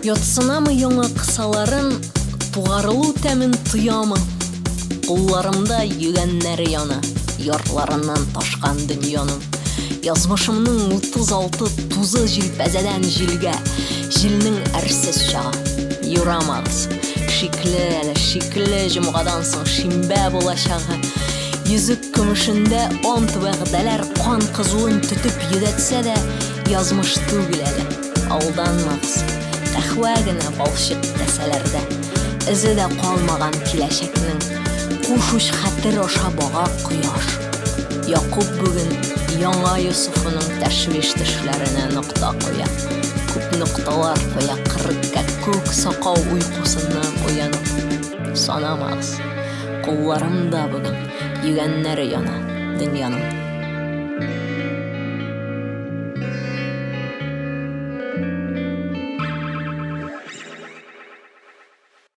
Ятсынамы яңа кысаларын, тугарылу тәмен тоямы? Кулларымда йөгәннәре яна, ярларыннан ташкан дөньяның. Язмышымның 36 тузы җилпәзәдән җилгә, җилнең әрсез чагы. Юрамагыз, шикле җомгадан соң шимбә булачагы. Йөзек көмешендә ант вәгъдәләр кан кызуын төтеп йөдәтсә дә, язмыш түгел әле. Алданмагыз, кәхвә генә балчык кәсәләрдә. Эзе дә калмаган киләчәкнең, кушуч хәтер аша бага кояш. Якуб бүген яңа Юсуфының тәшвиш төшләренә нокта куя. Күп нокталар куя, 40 күк сакау уйкусыннан уянып. Санамагыз, кулларымда бүген йөгәннәре яна дөньяның.